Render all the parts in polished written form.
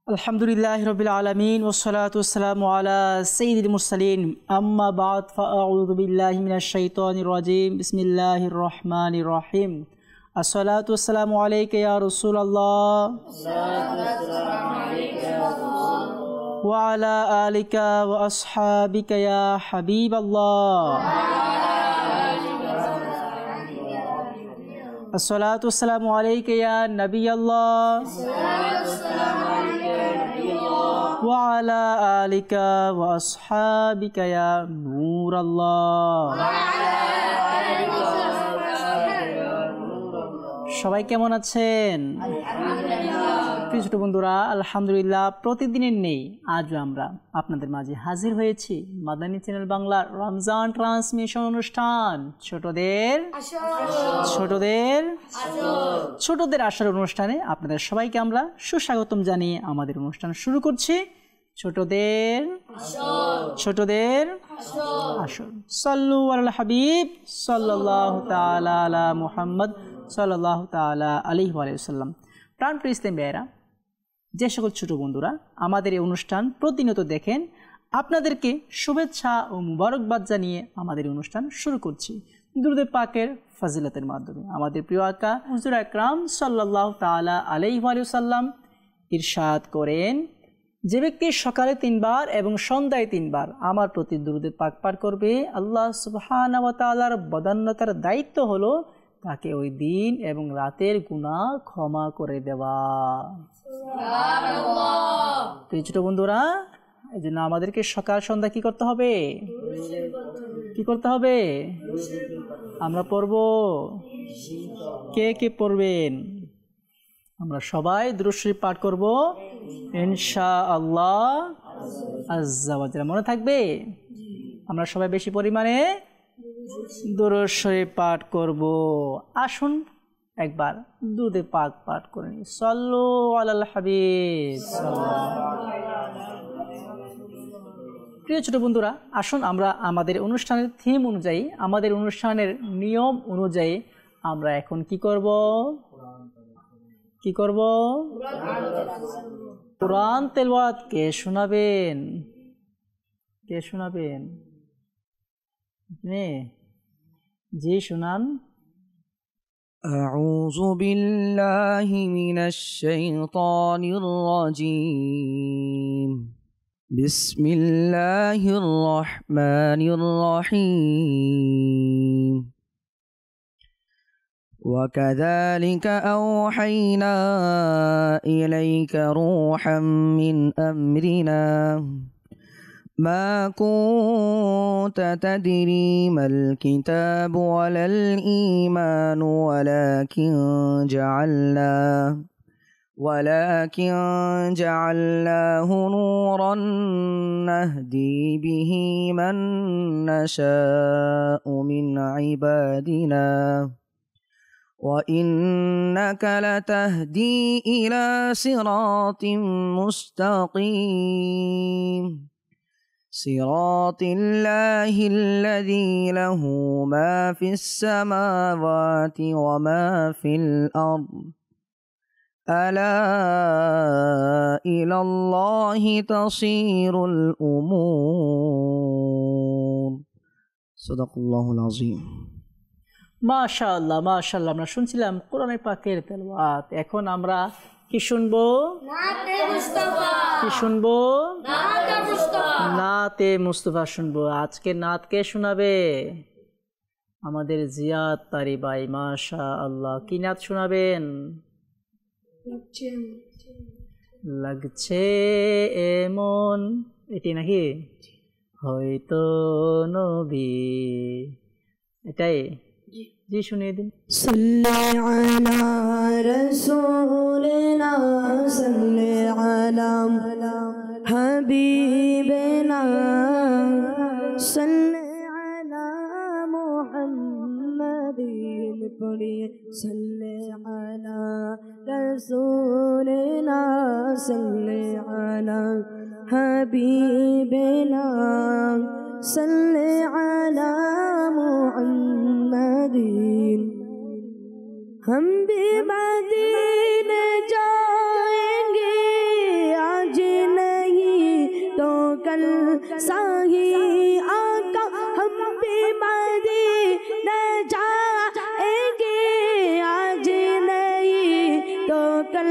Alhamdulillahi Rabbil Alameen wassalatu wassalamu ala Sayyidil Mursaleen amma ba'd fa'a'udhu billahi minash shaitanir rajim bismillahir rahmanir rahim As-salatu wassalamu alayka ya Rasulallah wa ala alika wa ashabika ya Habiballah As-salatu wassalamu alayka ya Nabiyallah وعلى آلك وأصحابك يا نور الله সবাই কেমন আছেন? প্রিয় ছোট বন্ধুরা, আলহামদুলিল্লাহ প্রতিদিনের নেই আজও আমরা আপনাদের মাঝে হাজির হয়েছি মাদানী চ্যানেল বাংলার রমজান ট্রান্সমিশন অনুষ্ঠান ছোটদের আসার অনুষ্ঠানে আপনাদের সবাইকে আমরা সুস্বাগতম জানিয়ে আমাদের অনুষ্ঠান শুরু করছি। ছোটদের আসর সাল্লু আলা হাবিব সাল্লাল্লাহু তাআলা আলা মুহাম্মদ সাল্লাল্লাহু তাআলা আলাইহি ওয়া সাল্লাম। প্রাণপ্রিয় ইসলামী ভাইয়েরা, যে সকল ছোট বন্ধুরা আমাদের এই অনুষ্ঠান প্রতিনিয়ত দেখেন, আপনাদেরকে শুভেচ্ছা ও মুবারকবাদ জানিয়ে আমাদের অনুষ্ঠান শুরু করছি দুরূদে পাকের ফজিলতের মাধ্যমে। আমাদের প্রিয় আকা হুজুর আকরাম সাল্লাল্লাহু তাআলা আলাইহি ওয়া সাল্লাম ইরশাদ করেন, যে ব্যক্তি সকালে 3 বার এবং সন্ধ্যায় 3 বার আমার প্রতি দুরূদে পাক পাঠ করবে, আল্লাহ সুবহানাহু ওয়া তাআলার বদান্যতার দায়িত্ব হলো তাকে ওই দিন এবং রাতের গুনাহ ক্ষমা করে দেওয়া। সুবহানাল্লাহ। ছোট বন্ধুরা, এই জন্য আমাদেরকে সকাল সন্ধ্যা কি করতে হবে? আমরা পড়ব। কে কে পড়বেন? আমরা সবাই দুরূদ শরীফ পাঠ করব ইনশাআল্লাহ আজ্জা ওয়া জাল্লা। মনে থাকবে? আমরা সবাই বেশি পরিমাণে দুরূদ শরীফ পাঠ করব। আসুন একবার দুরূদে পাক পাঠ করে নিই। সাল্লু আলাল হাবিব। প্রিয় ছোট বন্ধুরা, আসুন আমরা আমাদের অনুষ্ঠানের থিম অনুযায়ী, আমাদের অনুষ্ঠানের নিয়ম অনুযায়ী আমরা এখন কি করব? কুরআন তেলাওয়াত কে শোনাবেন? জি শুনান। আউযু বিল্লাহি মিনাশ শাইতানির রাজীম। বিসমিল্লাহির রহমানির রহিম। وكذلك أوحينا إليك روحا من أمرنا ما كنت تدري ما الكتاب ولا الإيمان ولكن جعلناه نورا نهدي به من نشاء من عبادنا وإنك لتهدي إلى صراط مستقيم صراط الله الذي له ما في السماوات وما في الأرض ألا إلى الله تصير الأمور صدق الله العظيم। মাশাআল্লাহ মাশাআল্লাহ, আমরা শুনছিলাম কোরআনের পাকের তেলাওয়াত। এখন আমরা কি শুনবো? নাতে মুস্তাফা শুনবো। আজকে নাত কে শোনাবে? আমাদের জিয়াদ তারি ভাই। মাশাআল্লাহ, কি নাত শোনাবেন? লাগছে এমন, এটি নাকি? হয়তো নবী, এটাই? জি শুনিয়ে দিন। সাল্লি আলা রাসূলিনা সাল্লি আলা হাবিবিনা সাল্লি আলা মুহাম্মাদিন পড়িয়ে সাল্লি আলা রাসূলিনা সাল্লি আলা হাবিবিনা সাল্লি আলা मुहम्मदीन। हम भी मदीने जाएंगे कल साही आका हम भी मदीना जाएंगे आज नहीं तो कल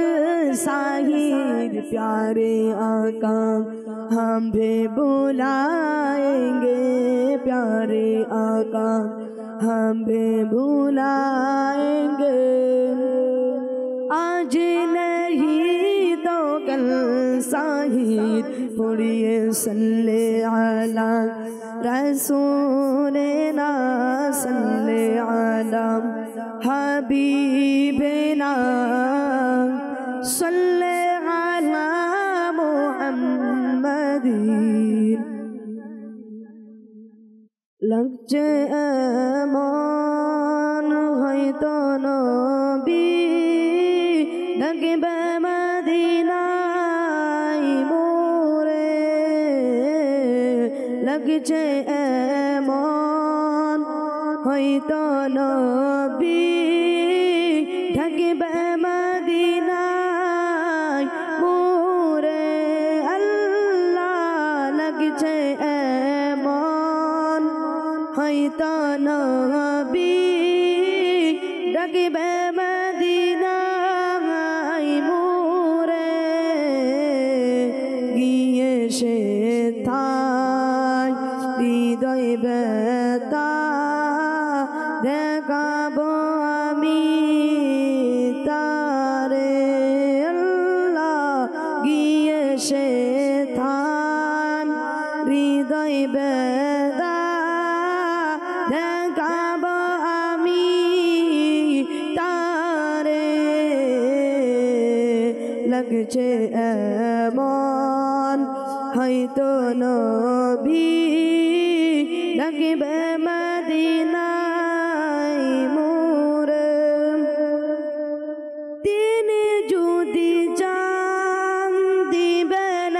साहिद प्यारे आका हम भी बुलाएंगे प्यारे आका हम भी बुलाएंगे आज नहीं तो कल साहिद पढ़िए सल्ले अला रसूलना सल्ले अला हबीबना सल्ले अला मुहम्मदीन लग जाए मान है तो नबी लगे मदीना मोरे लग जाए मान है तो नबी ढगे मदीना मोरे अल्लाह लग जाए मान है तो नबी ढगे मदीना मोरे গিয়ে সে থাই হৃদয় ব্যথা দেখাবো আমি তারে আল্লাহ গিয়ে সে থাই হৃদয় ব্যথা দেখাবো আমি তারে লাগছে এমন হয়তো নবী লাগবে মদিনায় মোরে তিনি যদি জান দিবেন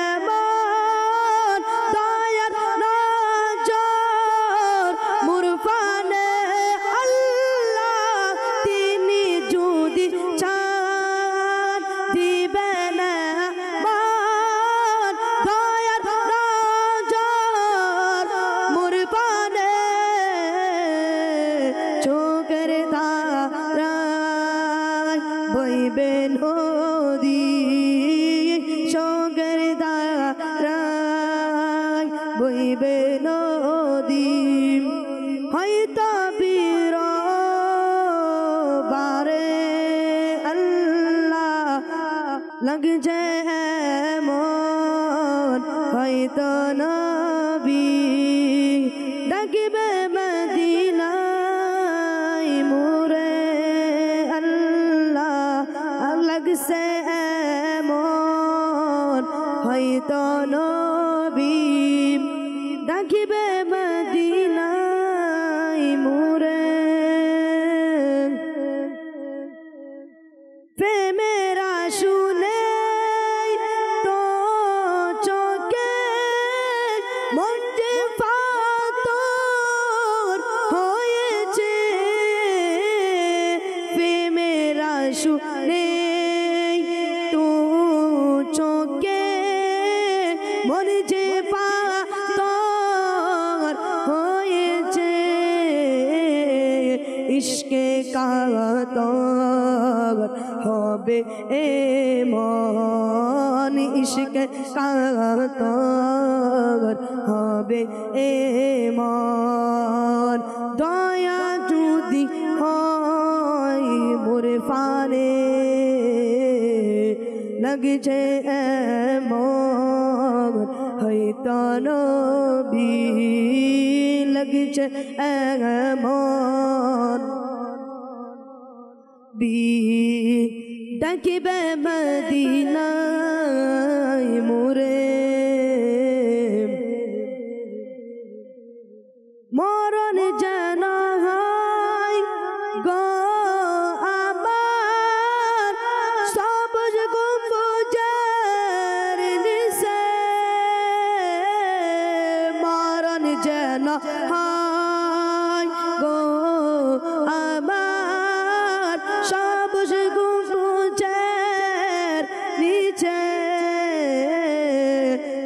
এমন দয়ার নজর মুরফানে আল্লাহ তিনি যদি চান দিবেন এমন দয়ার নজর মুরফানে চোখের ধারায় বইবে নদী চোখের ধারায় বইবে নদী হয়তো বীর বারে আল্লাহ লগ যায় মন হয়তো নবী ডাকবে মদিনায় মোরে আল্লাহ লাগছে মন হয়তো নবী ডাকবে মদিনায় মোরে প্রেমেরা শুনে তো চোখে মধ্যে পাথর হয়েছে প্রেমেরা শুনে তো চোখে মনে যে পাথর হয়েছে ইশকে কাতর হবে এমন ইশকে কাতর হবে এমন দয়া যদি হয় মোরে ফানে লাগছে এমন হয়তো নবী লাগছে এমন ডাকবে মদিনায় মোরে মরণ যেন হয় গো আমার সবুজ গম্বুজের নিচে মরণ যেন হয় গো আমার সবুজ গম্বুজের নিচে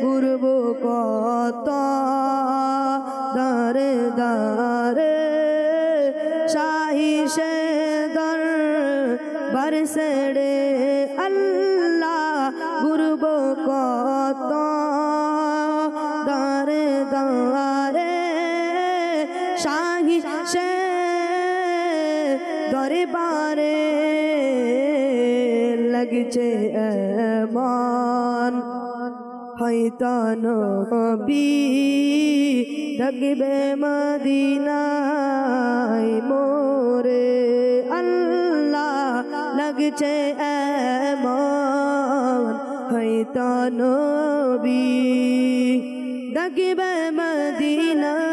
ঘুরবো কত দারে দারে শাহি সে দর বরসড়ে আল্লাহ গুরব কত দারে দারে শাহি সে দরবারে লাগছে এমন হয়তো নবী থাকবে মদিনায় মোরে আল্লাহ লাগছে এমন হয়তো নবী থাকবে মদিনায়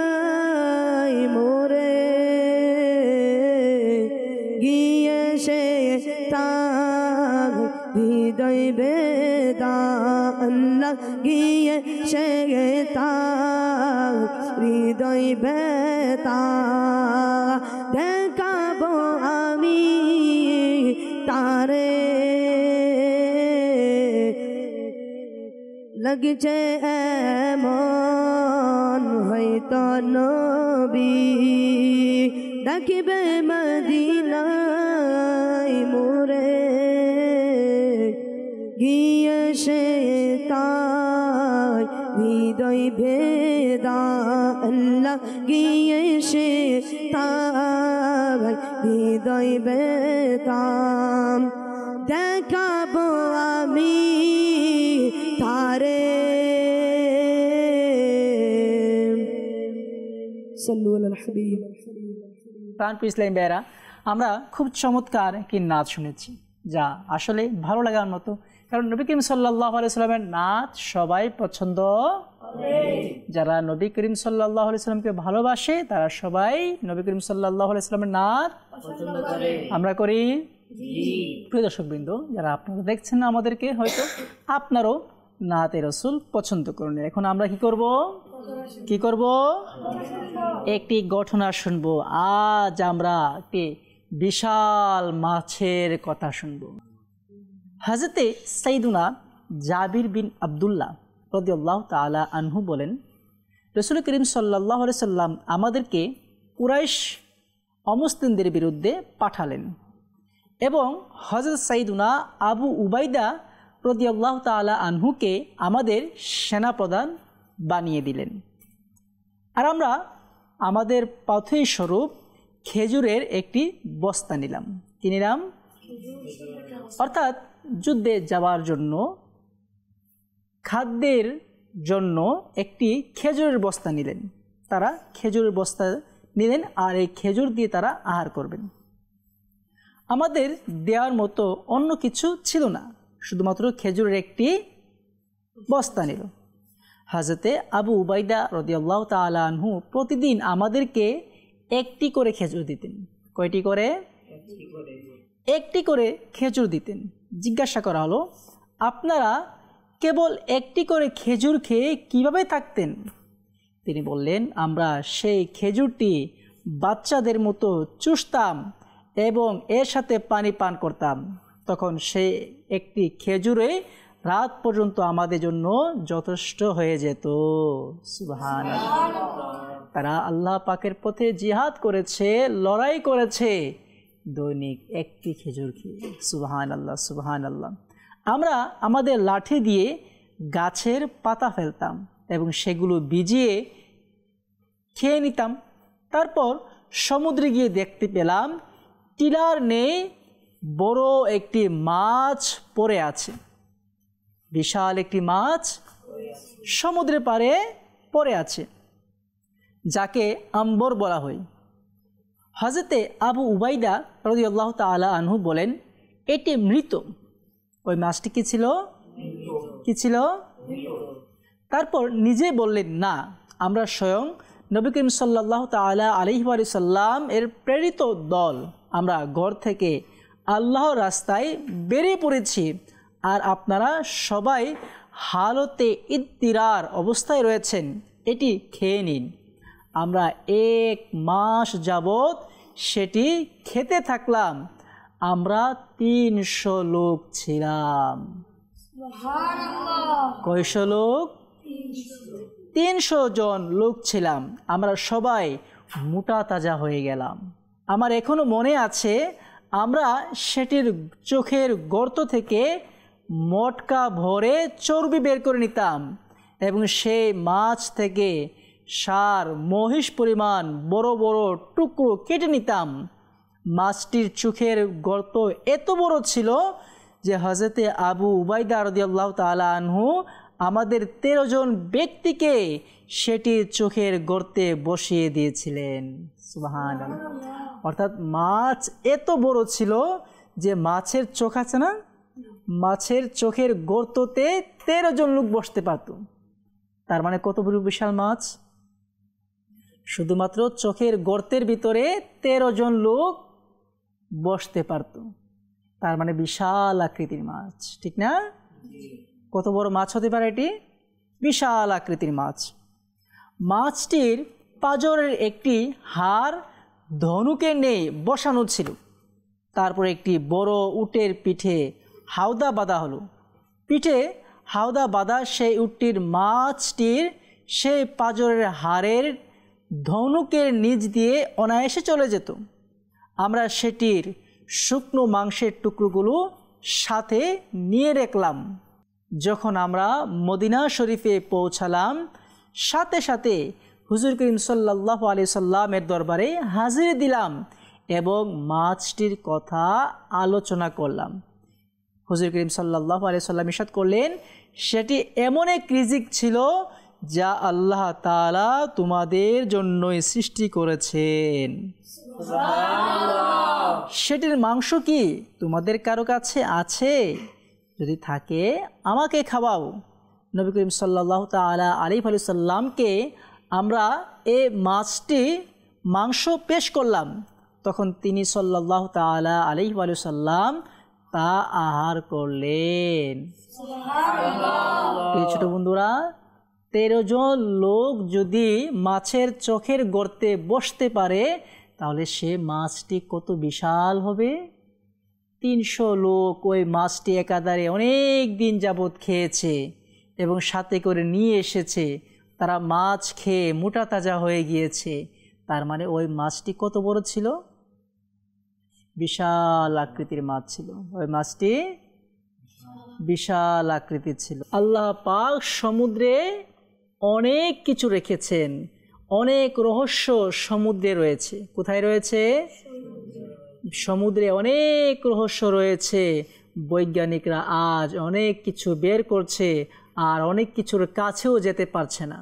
মোরে গিয়ে সে তার হৃদয় বেদা আল্লাহ গিয়ে সে তার হৃদয় বেদা দেখাবো আমি তারে লাগছে এমন হয়তো নবী ডাকিবে মদিনায় মোরে গিয়ে সে তাই হৃদয় ভেদা আল্লাহ গিয়ে সে তাই হৃদয় ভেদা দেখাবো আমি তারে সাল্লু আলাল হাবিব। প্রাণপ্রিয় ইসলামী ভাইয়েরা, আমরা খুব চমৎকার একটি নাচ শুনেছি যা আসলে ভালো লাগার মতো, কারণ নবী করিম সাল্লাল্লাহু আলাইহি সাল্লামের নাচ সবাই পছন্দ। যারা নবী করিম সাল্লাল্লাহু আলাইহি সাল্লামকে ভালোবাসে তারা সবাই নবী করিম সাল্লাল্লাহু আলাইহি সাল্লামের নাচ পছন্দ করে। আমরা করি? প্রিয় দর্শকবৃন্দ, যারা আপনারা দেখছেন না আমাদেরকে, হয়তো আপনারও নাতে রসুল পছন্দ করেন। এখন আমরা কি করব? একটি ঘটনা শুনবো। আজ আমরা একটি বিশাল মাছের কথা শুনবো। হযরতে সাইয়্যিদুনা জাবির বিন আব্দুল্লাহ রাদিয়াল্লাহু তাআলা আনহু বলেন, রাসূল করিম সাল্লাল্লাহু আলাইহি সাল্লাম আমাদেরকে কুরাইশ অমুসলিমদের বিরুদ্ধে পাঠালেন এবং হযরত সাইয়্যিদুনা আবু উবাইদা রাদিয়াল্লাহু তাআলা আনহুকে আমাদের সেনাপ্রধান বানিয়ে দিলেন। আর আমরা আমাদের পাথেয় স্বরূপ খেজুরের একটি বস্তা নিলাম। কি নিলাম? অর্থাৎ যুদ্ধে যাওয়ার জন্য, খাদ্যের জন্য একটি খেজুরের বস্তা নিলেন। তারা খেজুরের বস্তা নিলেন আর এই খেজুর দিয়ে তারা আহার করবেন। আমাদের দেওয়ার মতো অন্য কিছু ছিল না, শুধুমাত্র খেজুরের একটি বস্তা নিল। হযরতে আবু উবাইদা রাদিয়াল্লাহু তাআলা আনহু প্রতিদিন আমাদেরকে একটি করে খেজুর দিতেন। কয়টি করে? একটি করে খেজুর দিতেন। জিজ্ঞাসা করা হলো, আপনারা কেবল একটি করে খেজুর খেয়ে কিভাবে থাকতেন? তিনি বললেন, আমরা সেই খেজুরটি বাচ্চাদের মতো চুষতাম এবং এর সাথে পানি পান করতাম। তখন সেই একটি খেজুরে রাত পর্যন্ত আমাদের জন্য যথেষ্ট হয়ে যেত। সুবহানাল্লাহ। তারা আল্লাহ পাকের পথে জিহাদ করেছে, লড়াই করেছে, দৈনিক একটি খেজুর খেয়ে। সুবহানাল্লাহ, সুবহানাল্লাহ। আমরা আমাদের লাঠি দিয়ে গাছের পাতা ফেলতাম এবং সেগুলো ভিজিয়ে খেয়ে নিতাম। তারপর সমুদ্রে গিয়ে দেখতে পেলাম টিলার নেই বড় একটি মাছ পড়ে আছে। বিশাল একটি মাছ সমুদ্রের পাড়ে পড়ে আছে, যাকে আম্বর বলা হয়। হযরতে আবু উবাইদা রাদিয়াল্লাহু তাআলা আনহু বলেন, এটি মৃত। ওই মাছটি কি ছিল? কি ছিল? তারপর নিজে বললেন, না, আমরা স্বয়ং নবী করিম সাল্লাল্লাহু তাআলা আলাইহি ওয়া সাল্লাম এর প্রেরিত দল। আমরা ঘর থেকে আল্লাহর রাস্তায় বেরিয়ে পড়েছি আর আপনারা সবাই হালতে ইত্তিরার অবস্থায় রয়েছেন, এটি খেয়ে নিন। আমরা 1 মাস যাবৎ সেটি খেতে থাকলাম। আমরা 300 লোক ছিলাম। কয়শো লোক? 300 জন লোক ছিলাম, আমরা সবাই মোটা তাজা হয়ে গেলাম। আমার এখনো মনে আছে, আমরা সেটির চোখের গর্ত থেকে মটকা ভরে চর্বি বের করে নিতাম এবং সেই মাছ থেকে ষাঁড় মহিষ পরিমাণ বড় বড় টুকরো কেটে নিতাম। মাছটির চোখের গর্ত এত বড় ছিল যে হযরতে আবু উবাইদা রাদিয়াল্লাহু তাআলা আনহু আমাদের 13 জন ব্যক্তিকে সেটির চোখের গর্তে বসিয়ে দিয়েছিলেন। সুবহানাল্লাহ। অর্থাৎ মাছ এত বড় ছিল যে মাছের চোখ আছে না, মাছের চোখের গর্ততে 13 জন লোক বসতে পারত। তার মানে কত বড় বিশাল মাছ! শুধুমাত্র চোখের গর্তের ভিতরে 13 জন লোক বসতে পারত। তার মানে বিশাল আকৃতির মাছ, ঠিক না? কত বড় মাছ হতে পারে এটি? বিশাল আকৃতির মাছ। মাছটির পাঁজরের একটি হাড় ধনুকে নিয়ে বসানো ছিল। তারপর একটি বড় উটের পিঠে হাওদা বাঁধা হলো। পিঠে হাওদা বাঁধা সেই উটটির মাছটির সেই পাঁজরের হাড়ের ধনুকের নিচ দিয়ে অনায়াসে চলে যেত। আমরা সেটির শুকনো মাংসের টুকরোগুলো সাথে নিয়ে রাখলাম। যখন আমরা মদিনা শরীফে পৌঁছালাম, সাথে সাথে হুজুর করিম সাল্লাল্লাহু আলাইহি সাল্লামের দরবারে হাজির দিলাম এবং মাছটির কথা আলোচনা করলাম। হুজুর করিম সাল্লাল্লাহু আলাইহি সাল্লাম ইরশাদ করলেন, সেটি এমন এক রিজিক ছিল যা আল্লাহ তাআলা তোমাদের জন্যই সৃষ্টি করেছেন। সেটির মাংস কি তোমাদের কারো কাছে আছে? যদি থাকে আমাকে খাওয়াও। নবী করিম সাল্লাল্লাহু তাআলা আলাইহি সাল্লামকে আমরা এই মাছটি মাংস পেশ করলাম। তখন তিনি সাল্লাল্লাহু তাআলা আলাইহি সাল্লাম তা আহার করলেন। ছোট বন্ধুরা, 13 জন লোক যদি মাছের চোখের গর্তে বসতে পারে তাহলে সে মাছটি কত বিশাল হবে। 300 লোক ওই মাছটি একাধারে অনেক দিন যাবৎ খেয়েছে এবং সাথে করে নিয়ে এসেছে। তারা মাছ খেয়ে মোটা তাজা হয়ে গিয়েছে। তার মানে ওই মাছটি কত বড় ছিল? বিশাল আকৃতির মাছ ছিল। ওই মাছটি বিশাল আকৃতির ছিল। আল্লাহ পাক সমুদ্রে অনেক কিছু রেখেছেন, অনেক রহস্য সমুদ্রে রয়েছে। কোথায় রয়েছে? সমুদ্রে অনেক রহস্য রয়েছে। বৈজ্ঞানিকরা আজ অনেক কিছু বের করছে আর অনেক কিছুর কাছেও যেতে পারছে না।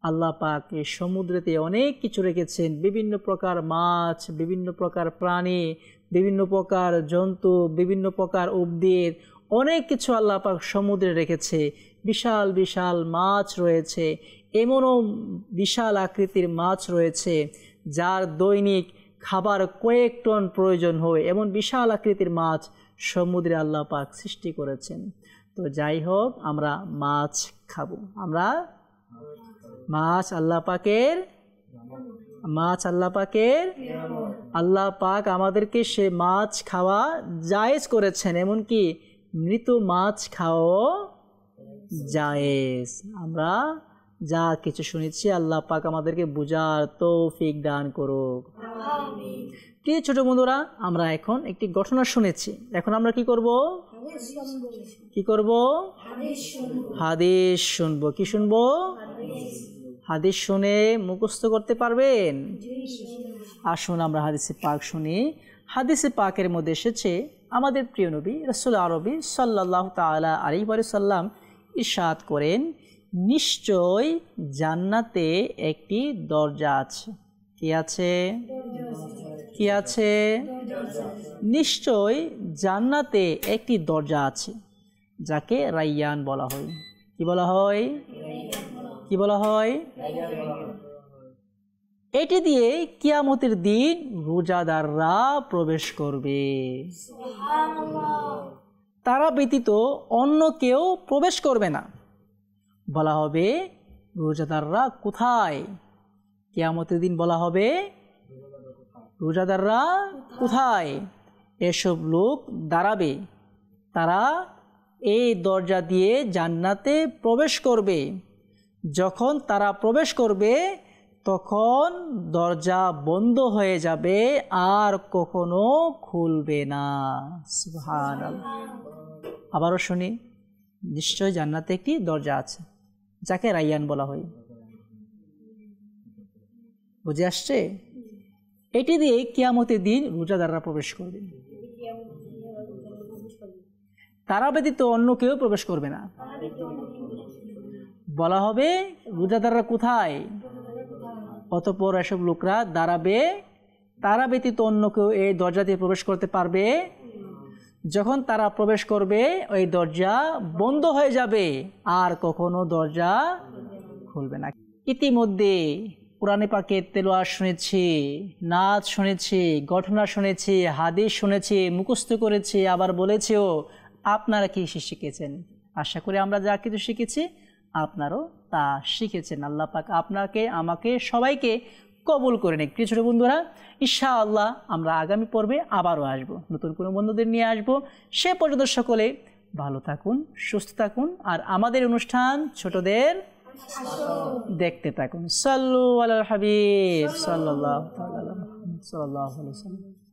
আল্লাহ পাক এই সমুদ্রেতে অনেক কিছু রেখেছেন, বিভিন্ন প্রকার মাছ, বিভিন্ন প্রকার প্রাণী, বিভিন্ন প্রকার জন্তু, বিভিন্ন প্রকার উদ্ভিদ, অনেক কিছু আল্লাহ পাক সমুদ্রে রেখেছে। বিশাল বিশাল মাছ রয়েছে, এমনও বিশাল আকৃতির মাছ রয়েছে যার দৈনিক খাবার কয়েক টন প্রয়োজন হয়। এমন বিশাল আকৃতির মাছ সমুদ্রে আল্লাহ পাক সৃষ্টি করেছেন। তো যাই হোক, আমরা মাছ খাবো। আমরা মাছ আল্লাহ পাকের আল্লাহ পাক আমাদেরকে সে মাছ খাওয়া জায়েজ করেছেন, এমনকি মৃত মাছ খাওয়া জায়েজ। আমরা যা কিছু শুনেছি আল্লাহ পাক আমাদেরকে বুঝার তৌফিক দান করুক। প্রিয় ছোট বন্ধুরা, আমরা এখন একটি ঘটনা শুনেছি। এখন আমরা কি করব? হাদিস শুনবো। কি শুনবো? হাদিস শুনে মুখস্থ করতে পারবেন? আসুন আমরা হাদিসে পাক শুনি। হাদিসে পাকের মধ্যে এসেছে, আমাদের প্রিয় নবী রাসূল আরবি সাল্লাল্লাহু তাআলা আলাইহি ওয়াসাল্লাম ইরশাদ করেন, নিশ্চয় জান্নাতে একটি দরজা আছে। কি আছে? নিশ্চয় জান্নাতে একটি দরজা আছে যাকে রাইয়ান বলা হয়। কি বলা হয়? এটি দিয়ে কিয়ামতের দিন রোজাদাররা প্রবেশ করবে। তারা ব্যতীত অন্য কেউ প্রবেশ করবে না। বলা হবে, রোজাদাররা কোথায়? কিয়ামতের দিন বলা হবে, রোজাদাররা কোথায়? এসব লোক দাঁড়াবে, তারা এই দরজা দিয়ে জান্নাতে প্রবেশ করবে। যখন তারা প্রবেশ করবে তখন দরজা বন্ধ হয়ে যাবে, আর কখনো খুলবে না। সুবহানাল্লাহ। আবারও শুনি, নিশ্চয় জান্নাতে একটি দরজা আছে যাকে রাইয়ান বলা হয়। বুঝে আসছে? এটি দিয়ে কিয়ামতের দিন রোজাদাররা প্রবেশ করবে। তারা ব্যতীত অন্য কেউ প্রবেশ করবে না। বলা হবে রোজাদাররা কোথায়? অতঃপর এসব লোকরা দাঁড়াবে, তারা ব্যতীত অন্য কেউ এই দরজা দিয়ে প্রবেশ করতে পারবে। যখন তারা প্রবেশ করবে ওই দরজা বন্ধ হয়ে যাবে, আর কখনো দরজা খুলবে না। ইতিমধ্যে কোরআনে পাকের তেলাওয়াত শুনেছি, নাচ শুনেছি, ঘটনা শুনেছি, হাদিস শুনেছি, মুখস্থ করেছি, আবার বলেছিও। আপনারা কি শিখেছেন? আশা করি আমরা যা কিছু শিখেছি আপনারাও তা শিখেছেন। আল্লাহ পাক আপনাকে, আমাকে, সবাইকে কবুল করে নিক। প্রিয় ছোট বন্ধুরা, ইনশাআল্লাহ আমরা আগামী পর্বে আবারও আসব, নতুন কোনো বন্ধুদের নিয়ে আসব। সে পর্যন্ত সকলে ভালো থাকুন, সুস্থ থাকুন, আর আমাদের অনুষ্ঠান ছোটদের দেখতে থাকুন। সাল্লু আলাল হাবিব সাল্লাল্লাহু আলাইহি ওয়াসাল্লাম।